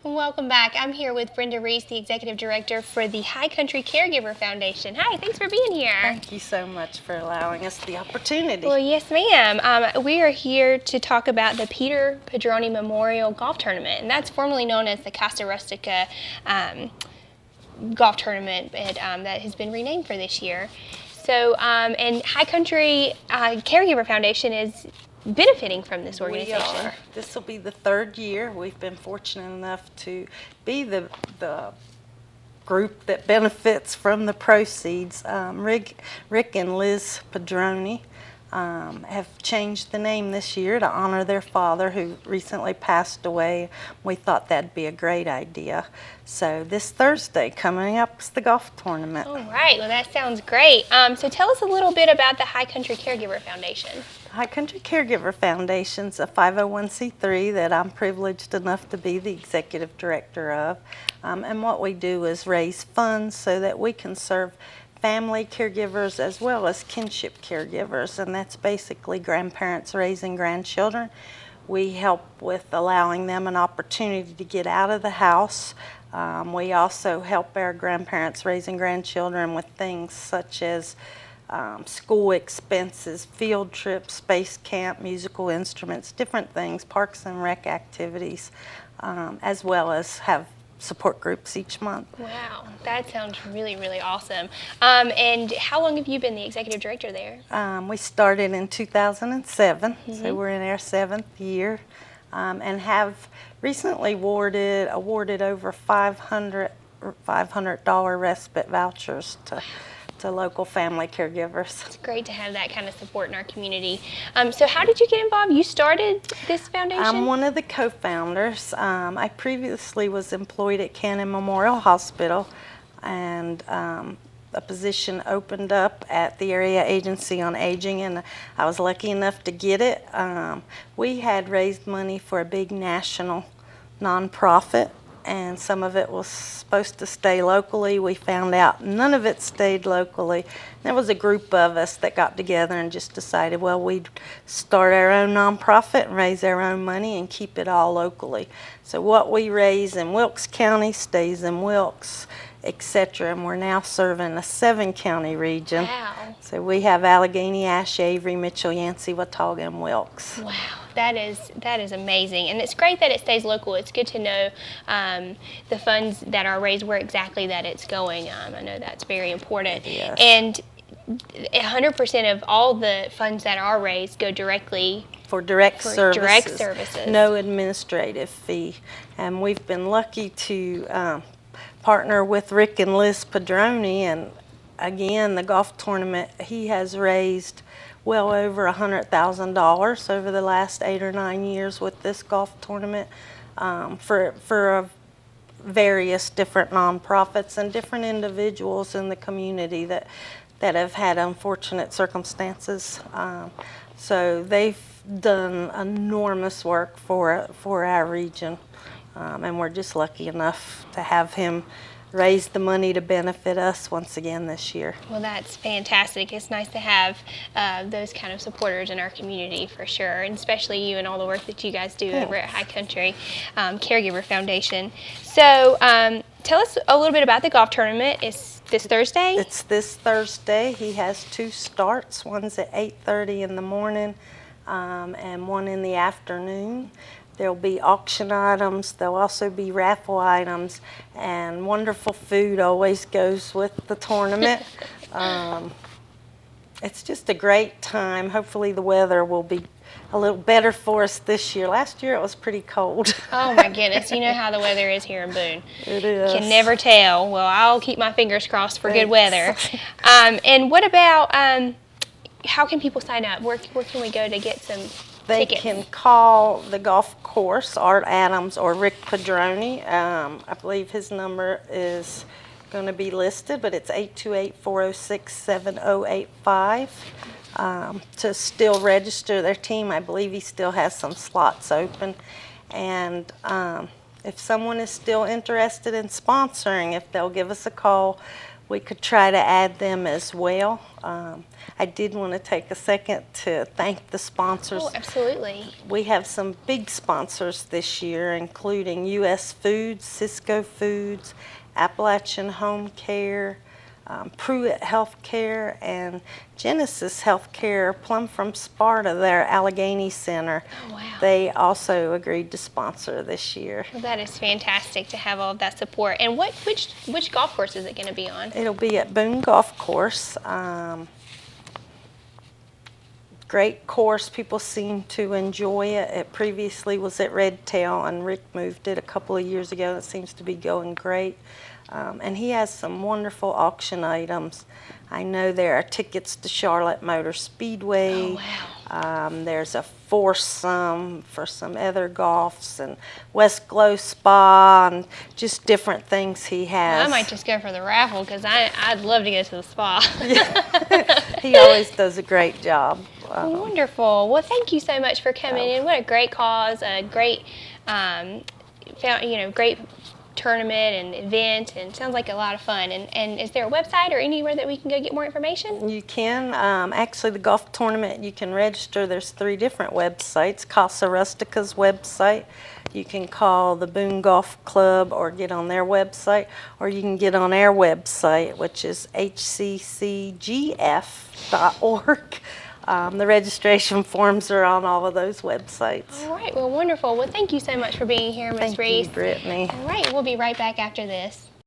Welcome back. I'm here with Brenda Reece, the Executive Director for the High Country Caregiver Foundation. Hi, thanks for being here. Thank you so much for allowing us the opportunity. Well, yes, ma'am. We are here to talk about the Peter Pedroni Memorial Golf Tournament, and that's formerly known as the Casa Rustica Golf Tournament, but that has been renamed for this year. So, and High Country Caregiver Foundation is benefiting from this organization. We are. This will be the third year. We've been fortunate enough to be the group that benefits from the proceeds. Rick and Liz Pedroni have changed the name this year to honor their father, who recently passed away. We thought that'd be a great idea. So this Thursday coming up is the golf tournament. All right. Well, that sounds great. So tell us a little bit about the High Country Caregiver Foundation. High Country Caregiver Foundation is a 501c3 that I'm privileged enough to be the executive director of. And what we do is raise funds so that we can serve family caregivers as well as kinship caregivers, and that's basically grandparents raising grandchildren. We help with allowing them an opportunity to get out of the house. We also help our grandparents raising grandchildren with things such as school expenses, field trips, space camp, musical instruments, different things, parks and rec activities, as well as have support groups each month. Wow, that sounds really, really awesome. And how long have you been the executive director there? We started in 2007, so we're in our 7th year, and have recently awarded over $500 respite vouchers to local family caregivers. It's great to have that kind of support in our community. So how did you get involved? You started this foundation? I'm one of the co-founders. I previously was employed at Cannon Memorial Hospital, and a position opened up at the Area Agency on Aging, and I was lucky enough to get it. We had raised money for a big national nonprofit, and some of it was supposed to stay locally. We found out none of it stayed locally. There was a group of us that got together and just decided, well, we'd start our own nonprofit and raise our own money and keep it all locally. So what we raise in Wilkes County stays in Wilkes, etc. And we're now serving a 7-county region. Wow. So we have Allegheny, Ashe, Avery, Mitchell, Yancey, Watauga, and Wilkes. Wow. That is amazing, and it's great that it stays local. It's good to know the funds that are raised, where exactly that it's going. I know that's very important. Yes. And 100% of all the funds that are raised go directly for direct services. No administrative fee. And we've been lucky to partner with Rick and Liz Pedroni, and again, the golf tournament, he has raised well over $100,000 over the last 8 or 9 years with this golf tournament for various different nonprofits and different individuals in the community that have had unfortunate circumstances. So they've done enormous work for our region, and we're just lucky enough to have him raise the money to benefit us once again this year. Well, that's fantastic. It's nice to have those kind of supporters in our community, for sure, and especially you and all the work that you guys do over at High Country Caregiver Foundation. So tell us a little bit about the golf tournament. It's this Thursday? It's this Thursday. He has 2 starts. One's at 8:30 in the morning and one in the afternoon. There'll be auction items, there'll also be raffle items, and wonderful food always goes with the tournament. It's just a great time. Hopefully the weather will be a little better for us this year. Last year it was pretty cold. Oh my goodness, you know how the weather is here in Boone. It is. Can never tell. Well, I'll keep my fingers crossed for good weather. And what about, how can people sign up? Where can we go to get some They tickets? can call the golf course, Art Adams or Rick Pedroni. I believe his number is going to be listed, but it's 828-406-7085 to still register their team. I believe he still has some slots open. And if someone is still interested in sponsoring, if they'll give us a call, we could try to add them as well. I did want to take a second to thank the sponsors. Oh, absolutely. We have some big sponsors this year, including U.S. Foods, Cisco Foods, Appalachian Home Care, Pruitt Healthcare, and Genesis Healthcare, plumb from Sparta, their Allegheny Center. Oh, wow. They also agreed to sponsor this year. Well, that is fantastic to have all of that support. And which golf course is it going to be on? It'll be at Boone Golf Course. Great course. People seem to enjoy it. It previously was at Red Tail, and Rick moved it a couple of years ago. It seems to be going great. And he has some wonderful auction items. I know there are tickets to Charlotte Motor Speedway. Oh, wow. There's a foursome for some other golfs, and West Glow Spa, and just different things he has. I might just go for the raffle because I'd love to go to the spa. He always does a great job. Wonderful. Well, thank you so much for coming in. What a great cause, a great, great tournament and event, and sounds like a lot of fun. And is there a website or anywhere that we can go get more information? You can. Actually, the golf tournament, you can register. There's 3 different websites. Casa Rustica's website. You can call the Boone Golf Club or get on their website, or you can get on our website, which is hccgf.org. The registration forms are on all of those websites. All right. Well, wonderful. Well, thank you so much for being here, Ms. Reece. Thank you, Brittany. All right. We'll be right back after this.